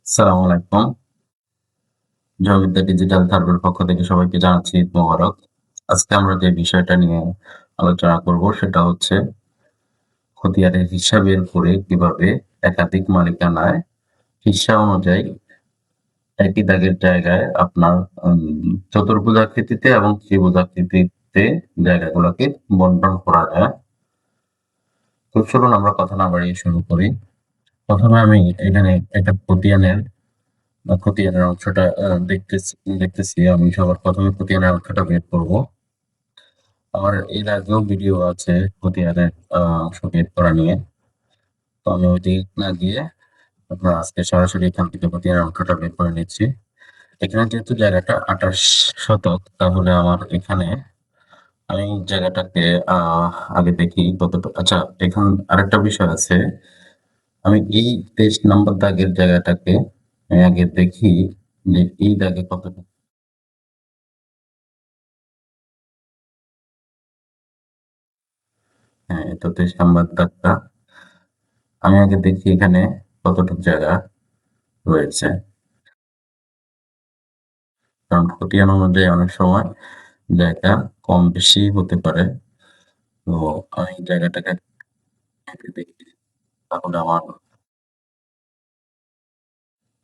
আসসালামু আলাইকুম। জয়বিদ্যা ডিজিটাল থার্বের পক্ষ থেকে সবাইকে জানাচ্ছি ঈদ মোবারক। আজকে আমরা যে বিষয়টা নিয়ে আলোচনা করব সেটা হচ্ছে খতিয়ানের হিসাব বের করে কিভাবে একাধিক মালিকানায় হিস্সা অনুযায়ী একই দাগের জায়গায় আপনার চতুর্ভুজাকৃতিতে এবং ত্রিভুজাকৃতিতে জায়গাগুলোকে বন্টন করা যায়। তো চলুন আমরা কথা না বাড়িয়ে শুরু করি। প্রথমে আমি এখানে একটা খতিয়ানের অংশটা দেখতেছি। আমি সবার প্রথমে খতিয়ানের অংশটা বের করব। আমার এর আগেও ভিডিও আছে খতিয়ানের অংশ বের করা নিয়ে। তো আমি ওইদিকে না গিয়ে আপনার আজকে সরাসরি এখান থেকে খতিয়ানের অংশটা বের করে নিচ্ছি। এখানে যেহেতু জায়গাটা 28 শতক, তাহলে আমার এখানে আমি জায়গাটাকে আগে দেখি কতটুকু। আচ্ছা, এখন আরেকটা বিষয় আছে। আমি এই 23 নম্বর দাগের জায়গাটাকে আমি আগে দেখি যে এই দাগে কতটুকু। হ্যাঁ, এটা 23 নম্বর দাগটা। আমি আগে দেখি এখানে কতটুকু জায়গা রয়েছে, কারণ খতিয়ান অনুযায়ী অনেক সময় জায়গা কম বেশি হতে পারে। তো আমি জায়গাটাকে আগে দেখি, তাহলে আমার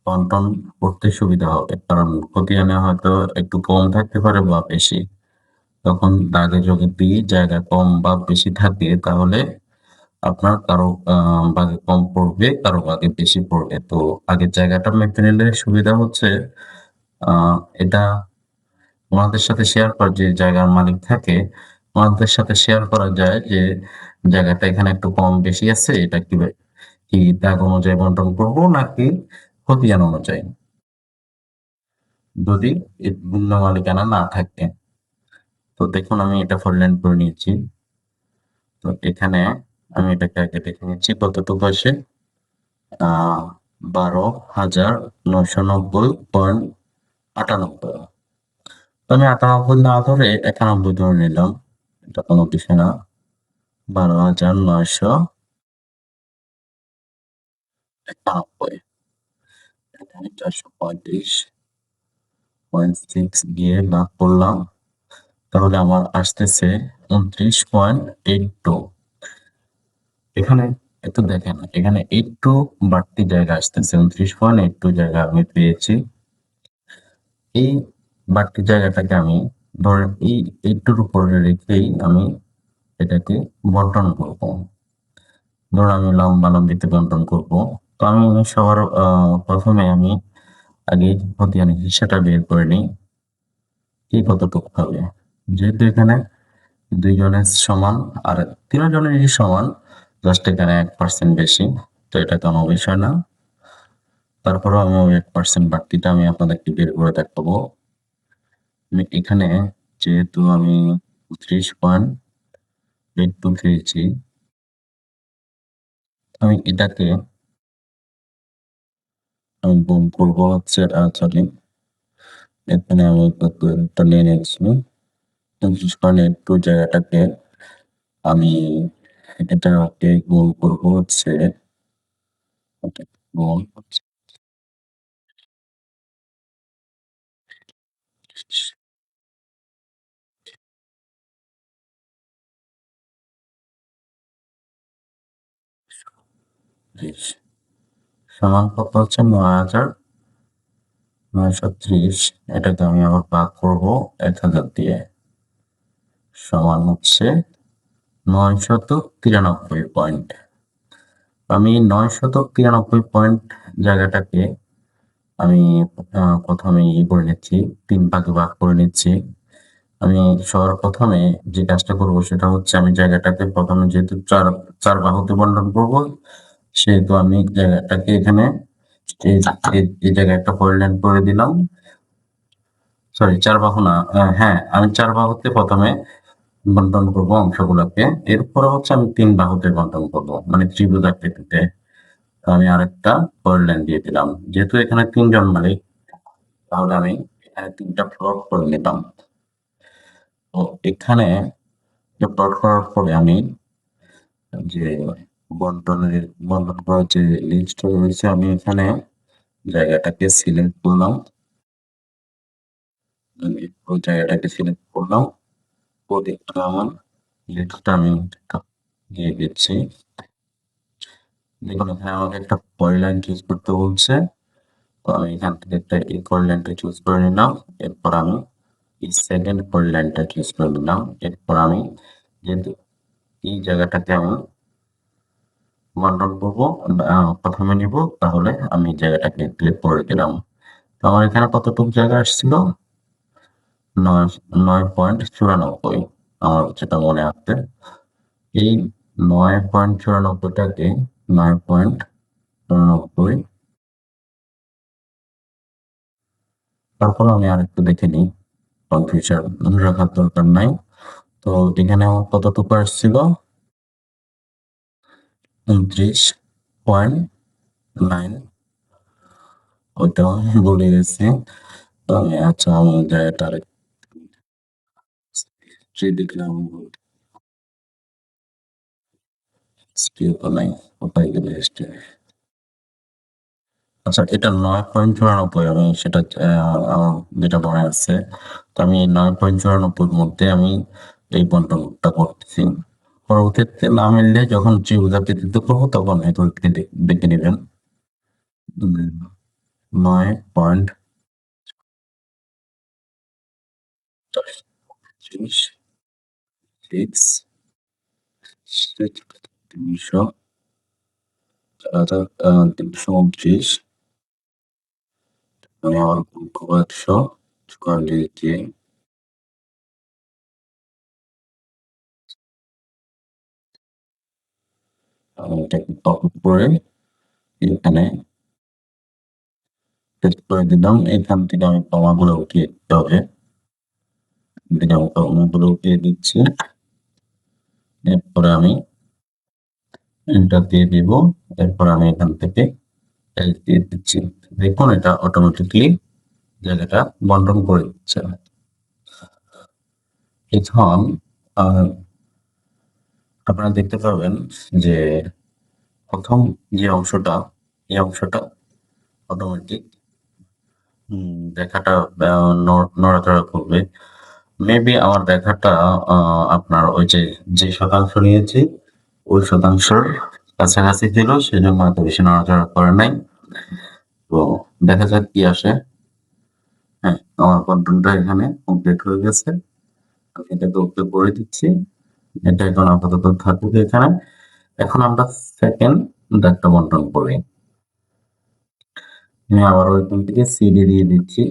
বন্টন করতে সুবিধা হবে। কারণ খতিয়ানে হয়তো একটু কম থাকতে পারে বা বেশি। তখন দাগে যদি জায়গা কম বা বেশি থাকে, তাহলে আপনার কারো ভাগে কম পড়বে, কারো ভাগে বেশি পড়বে। তো আগের জায়গাটা মেপে নিলে সুবিধা হচ্ছে এটা ওনাদের সাথে শেয়ার করা, যে জায়গার মালিক থাকে ওনাদের সাথে শেয়ার করা যায় যে জায়গাটা এখানে একটু কম বেশি আছে, এটা কি দাগ অনুযায়ী বন্টন করবো নাকি খতিয়ান অনুযায়ী, যদি ভিন্ন মালিকানা না থাকে। তো দেখুন আমি এটা ফরল্যান্ড করে নিয়েছি। তো এখানে আমি এটাকে আগে দেখে নিচ্ছি কতটুকু আসে। 12,990.98। তো আমি 98 না ধরে 91 ধরে নিলাম, এটা কোনো বিষয় না। 12,991, এখানে 435.6 দিয়ে ভাগ করলাম, তাহলে আমার আসতেছে 29.82। এখানে একটু দেখেন, এখানে একটু বাড়তি জায়গা আসতেছে, 29.82 জায়গা আমি পেয়েছি। এই বাড়তি জায়গাটাকে আমি ধরেন এইটুর উপরে রেখেই আমি এটাকে বন্টন করব। ধরুন আমি লম্বালম্বিতে বন্টন করব। তো আমি সবার প্রথমে আমি আগে খতিয়ান হিসাবটা বের করে নিই, কি কতটুকু হবে। যেহেতু এখানে দুইজনের সমান আর তিনজনেরই সমান, জাস্ট এখানে 1% বেশি, তো এটা কোনো বিষয় না। তারপরেও আমি ওই 1% বাড়তিটা আমি আপনাদেরকে বের করে দেখাবো। আমি এখানে যেহেতু আমি 30.82 পেয়েছি, আমি এটাকে আমি গুণ করবো হচ্ছে, সরি, এখানে আমি একটা নিয়ে নিচ্ছি 29.82 জায়গাটাকে আমি এটাকে গুণ করবো হচ্ছে, গুণ হচ্ছে সমান কত হচ্ছে 9,930। এটাকে আমি আবার ভাগ করবো 1,000 দিয়ে, সমান হচ্ছে 993 পয়েন্ট। আমি 993 পয়েন্ট জায়গাটাকে আমি প্রথমে করে নিচ্ছি, 3 ভাগে ভাগ করে নিচ্ছি। আমি সবার প্রথমে যে কাজটা করবো সেটা হচ্ছে, আমি জায়গাটাকে প্রথমে যেহেতু চার চার বাহুতে বন্টন করবো, সেহেতু আমি জায়গাটাকে এখানে এই জায়গায় একটা পরিণাম করে দিলাম। সরি, 4 বাহু না, হ্যাঁ আমি 4 বাহুতে প্রথমে বন্টন করবো অংশগুলোকে। এরপরে হচ্ছে আমি 3 বাহুতে বন্টন করবো, মানে ত্রিভুজ আকৃতিতে। তো আমি আরেকটা পরের দিয়ে দিলাম। যেহেতু এখানে 3 জন মালিক, তাহলে আমি এখানে 3টা প্লট করে নিলাম। তো এখানে প্লট করার পরে আমি যে বন্টন করার যে লিস্টটা রয়েছে, আমি এখানে জায়গাটাকে সিলেক্ট করলাম, ওই জায়গাটাকে সিলেক্ট করলাম, করে আমার লেখাটা আমি দিয়ে দিচ্ছি। দেখুন এখানে আমাকে একটা পলিলাইন চুজ করতে বলছে, তো আমি এখান থেকে একটা এই পলিলাইনটা চুজ করে নিলাম। এরপর আমি এই সেকেন্ড পলিলাইনটা চুজ করে নিলাম। এরপর আমি যেহেতু এই জায়গাটাকে আমি বন্টন করবো, প্রথমে নিব, তাহলে আমি এই জায়গাটাকে ক্লিক করে দিলাম। তো আমার এখানে কতটুকু জায়গা আসছিল, 9.94, আমার যেটা মনে আছে। এই 9.94টাকে 9.94, তারপর আমি আরেকটু দেখে নিই, কনফিউশন রাখার দরকার নাই। তো এখানে আমার কতটুকু আসছিল, 29.9, ওইটা আমি বলে গেছি। তো আমি আচ্ছা আমার জায়গাটা দেখলাম, স্টিল তো নাই, কোথায় গেলে স্টিল। আচ্ছা এটা 9.94, আমি সেটা আমার যেটা মনে আছে। তো আমি 9.94 মধ্যে আমি এই বন্টনটা করতেছি। পরবর্তীতে না মিললে যখন ত্রিভুজাকৃতি দিতে করবো তখন হয়তো দেখে নেবেন। 9.36, 329, আমি আমার 144 দিয়ে আমি এটাকে কপি করে এখানে পেস্ট করে দিলাম। এখান থেকে আমি কমাগুলো উঠিয়ে দিতে হবে, আমি কমাগুলো উঠিয়ে দিচ্ছি। এরপরে আমি এন্টার দিয়ে দিব। এরপর আমি এখান থেকে এজ দিয়ে দিচ্ছি। দেখুন এটা অটোমেটিকলি জায়গাটা বন্টন করে দিচ্ছে। এখন আপনারা দেখতে পাবেন যে প্রথম যে অংশটা, এই অংশটা অটোমেটিক দেখাটা নড়াচড়া করবে। মেবি আমার দেখাটা আপনার ওই যে শতাংশ নিয়েছি ওই শতাংশের কাছাকাছি ছিল, সেজন্য এত বেশি নড়াচড়া করে নাই। তো দেখা যাক কি আসে। হ্যাঁ, আমার কন্টেন্টটা এখানে কমপ্লিট হয়ে গেছে, আমি এটাকে ওকে করে দিচ্ছি। এটা এখন আপাতত থাকুক এখানে। এখন আমরা সেকেন্ড দাগটা বন্টন করি। আমি আবার ওইখান থেকে সিডি দিয়ে দিচ্ছি,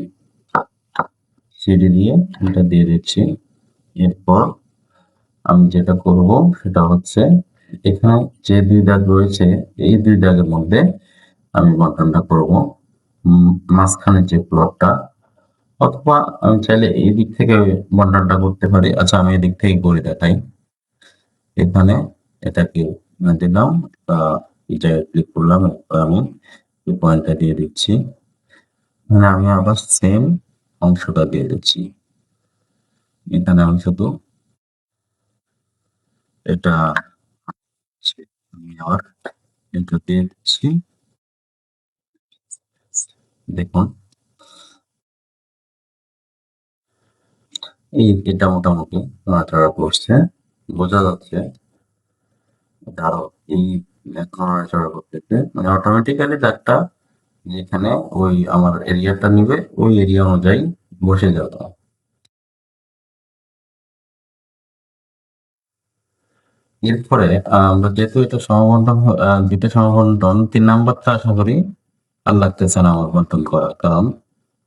সিডি দিয়ে এটা দিয়ে দিচ্ছি। এরপর আমি যেটা করব সেটা হচ্ছে এখানে যে দুই দাগ রয়েছে এই দুই দাগের মধ্যে আমি বন্টনটা করব, মাঝখানে যে প্লটটা, অথবা আমি চাইলে এই দিক থেকে বন্টনটা করতে পারি। আচ্ছা আমি এদিক থেকে করে দেখাই। এখানে এটাকে দিলাম, এই জায়গায় ক্লিক করলাম, আমি এই পয়েন্টটা দিয়ে দিচ্ছি। এখানে আমি আবার সেম অংশটা দিয়ে দিচ্ছি। এখানে আমি শুধু এটা আমি আবার এটা দিয়ে দিচ্ছি। দেখুন এটা মোটামুটি নড়াচড়া করছে, বোঝা যাচ্ছে আরো এই নড়াচড়া করতেছে, মানে অটোমেটিক্যালি দাগটা যেখানে ওই আমার এরিয়াটা নিবে ওই এরিয়া অনুযায়ী বসে যাবে। এরপরে আমরা যেহেতু এটা সমবন্টন, দুইটা সমবন্টন, 3 নাম্বারটা আশা করি আর লাগতেছে না আমার বন্টন করা, কারণ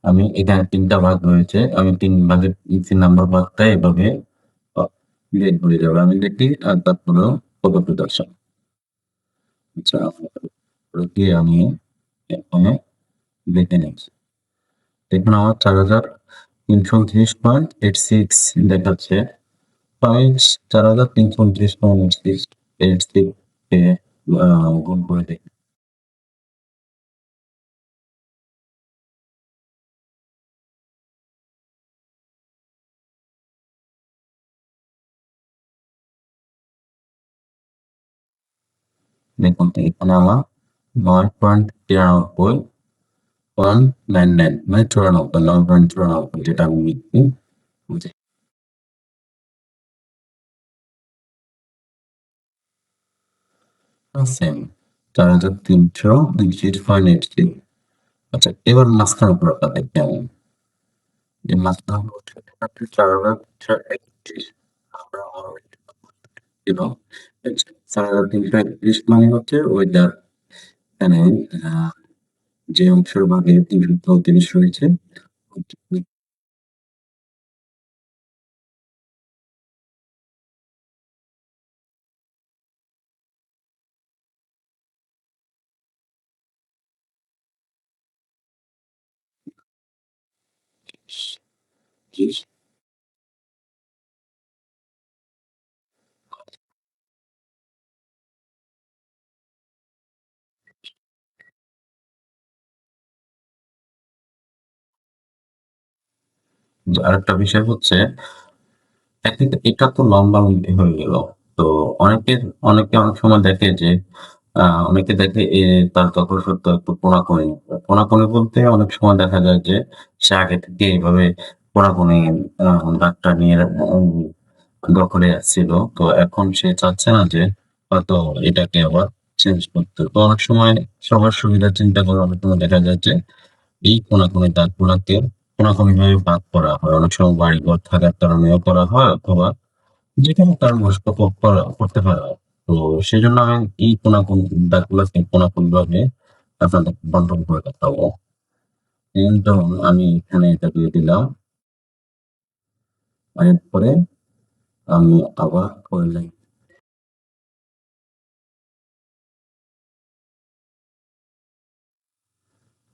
আমি এখানে 3টা ভাগ রয়েছে, আমি 3 ভাগের 3 নাম্বার ভাগটা এভাবে ডিলিট করে যাবে, আমি দেখি আর তারপরেও পরবর্তী দর্শন। আচ্ছা গিয়ে আমি এখানে দেখে নিচ্ছি। দেখুন আমার 4,329.86 দেখাচ্ছে। তো আমি 4,329.86 কে গুণ করে দেখি। দেখুন এখানে আমার 9.93 0.99 মানে 94, 9.94 যেটা আমি লিখি যে সেম 4300 98.83। আচ্ছা, এবার মাঝখানে পুরোটা দেখি আমি। যে মাঝখানে হচ্ছে 4,331 আমরা ছিল 4,331 মানে হচ্ছে ওইটার এখানে যে অংশের ভাগে 334 রয়েছে আরেকটা বিষয় হচ্ছে এটা তো লম্বা হয়ে গেল। তো অনেকের অনেকে অনেক সময় দেখে যে অনেকে দেখে তার যথাসত্ত্ব একটু কোনাকুনি কোনাকুনি বলতে অনেক সময় দেখা যায় যে সে আগে থেকে এইভাবে কোনাকুনি দাগটা নিয়ে দখলে আসছিল, তো এখন সে চাচ্ছে না যে হয়তো এটাকে আবার চেঞ্জ করতে। তো অনেক সময় সবার সুবিধা চিন্তা করে অনেক সময় দেখা যায় যে এই কোনাকুনি দাগগুলাকে কোনাকুনি ভাবে ভাগ করা হয়। অনেক সময় বাড়ি ঘর থাকার কারণেও করা হয়, অথবা যেকোনো কারণবশত করতে পারে। তো সেজন্য আমি এই কোনাকুনি দাগগুলাকে কোনাকুনি ভাবে আপনাদের বন্টন করে দেখাবো। যেমন আমি এখানে এটা দিয়ে দিলাম, এরপরে আমি আবার করলাম।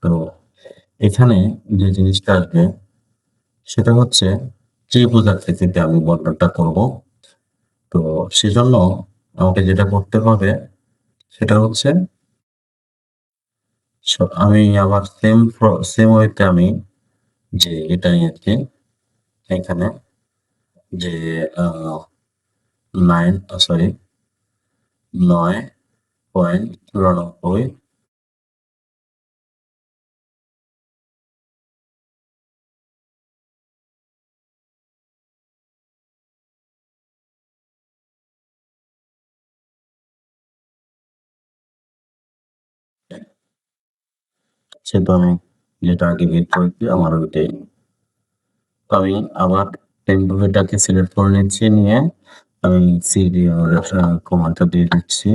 তো এখানে যে জিনিসটা আসবে সেটা হচ্ছে ত্রিভুজ আকৃতিতে আমি বন্টনটা করব। তো সেজন্য আমাকে যেটা করতে হবে সেটা হচ্ছে আমি আবার সেম ওয়েতে আমি যে এটা নিয়েছি এখানে যে নাইন সরি 9.94 সেটা আমি যেটা আগে বের করেছি আমার ওইটাই। তো আমি আবার টেম্পোটাকে সিলেক্ট করে নিচ্ছি, নিয়ে আমি সিডি কমান্ডটা দিয়ে দিচ্ছি।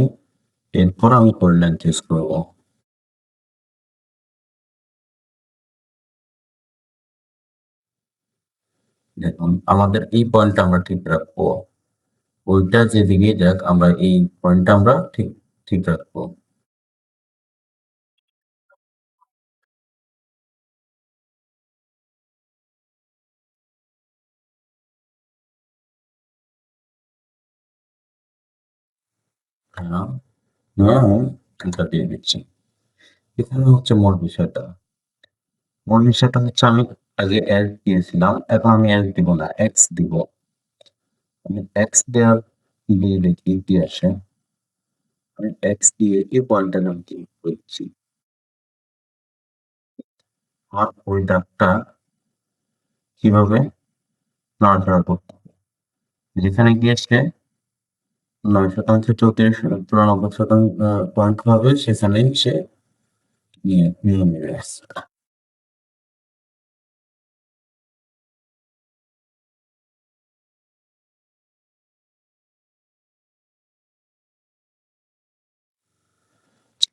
এরপর আমি কোড চুজ করবো। দেখুন আমাদের এই পয়েন্টটা আমরা ঠিক রাখবো, ওইটা যেদিকেই যাক আমরা এই পয়েন্টটা আমরা ঠিক ঠিক রাখবো। হ্যাঁ, হ্যাঁ, এটা দিয়ে দিচ্ছি। এখানে হচ্ছে মূল বিষয়টা হচ্ছে আমি আগে এস দিয়েছিলাম, এখন আমি এস দিব না, এক্স দিব। আমি এক্স দেওয়ার দিয়ে দেখি কি আসে। আমি এক্স দিয়ে এই পয়েন্টটা আমি ক্লিক করছি। আর ওই দাগটা কিভাবে নড়াচড়া করতে হবে। যেখানে গিয়েছে 9% 34 94% পয়েন্ট হবে সেখানেই সে নিয়ে নিয়ে নেবে।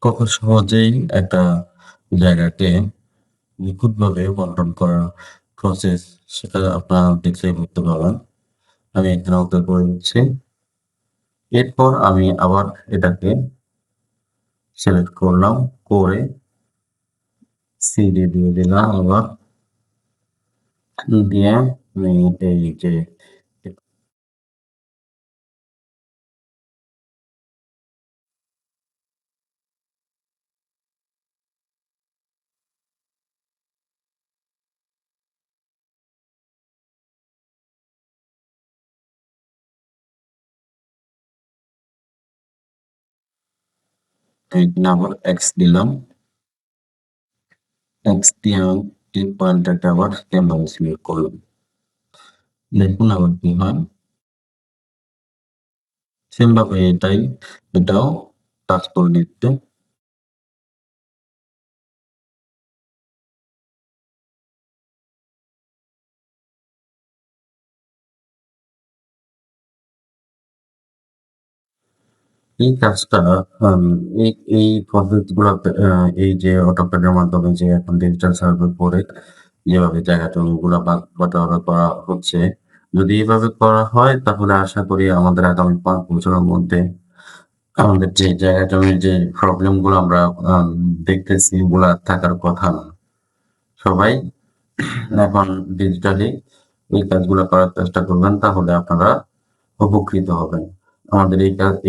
কত সহজেই একটা জায়গাকে নিখুঁতভাবে বন্টন করার প্রসেস, সেটা আপনারা দেখলেই বুঝতে পারবেন। আমি এখানে ওকে করে দিচ্ছি। এরপর আমি আবার এটাকে সিলেক্ট করলাম, করে সিডি দিয়ে দিলাম আবার, দিয়ে আমি এই যে এখানে আবার এক্স দিলাম। এক্স দিয়ে আমি এই পয়েন্টটাকে আবার সেমভাবে সিলেক্ট করলাম। দেখুন আবার কি হয়। সেমভাবে এটাও টাচ করে নিতে। এই কাজটা আম এই এই পদ্ধতিগুলোতে এই যে AutoCAD এর মাধ্যমে যে এখন ডিজিটাল সার্ভে করে যেভাবে জায়গা জমিগুলা ভাগ বাটোয়ারা করা হচ্ছে, যদি এভাবে করা হয় তাহলে আশা করি আমাদের আগামী ৫ বছরের মধ্যে আমাদের যে জায়গা জমির যে প্রবলেম গুলো আমরা আম দেখতেছি ওগুলা আর থাকার কথা না। সবাই এখন ডিজিটালি এই কাজগুলো করার চেষ্টা করবেন, তাহলে আপনারা উপকৃত হবেন। আমাদের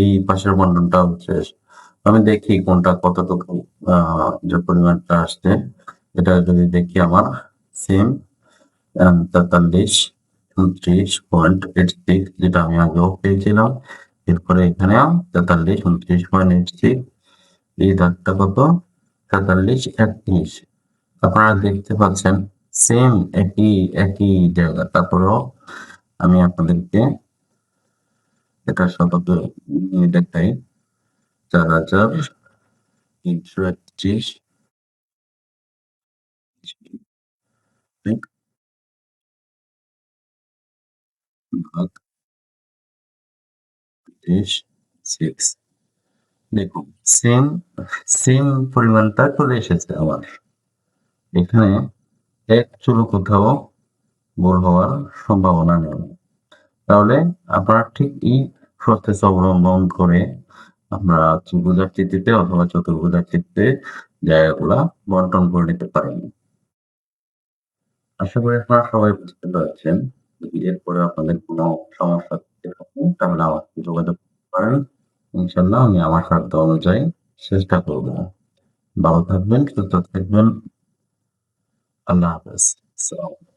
এই পাশের বন্টনটাও শেষ। আমি দেখি কোনটা কতটুকু যে পরিমাণটা আসছে, এটা যদি দেখি আমার সেম 43.86 যেটা আমি আগেও পেয়েছিলাম। এরপরে এখানেও 43, 29.86, এই দাগটা কত 43, 31। আপনারা দেখতে পাচ্ছেন সেম একই একই জায়গা। তারপরেও আমি আপনাদেরকে এটা শতকে দেখাই 4,331 ভাগ 36। দেখুন সেম সেম পরিমাণটা চলে এসেছে আমার। এখানে এক চুলো কোথাও ভুল হওয়ার সম্ভাবনা নেই। তাহলে আপনারা ঠিক এই প্রসেস অবলম্বন করে আমরা ত্রিভুজাকৃতিতে অথবা চতুর্ভুজাকৃতিতে জায়গাগুলা বন্টন করে নিতে পারেন। আশা করি আপনারা সবাই বুঝতে পারছেন। যদি এরপরে আপনাদের কোনো সমস্যা থেকে থাকে তাহলে আমার সাথে যোগাযোগ করতে পারেন। ইনশাআল্লাহ আমি আমার সাধ্য অনুযায়ী চেষ্টা করব। ভালো থাকবেন, সুস্থ থাকবেন। আল্লাহ হাফেজ। আসসালামু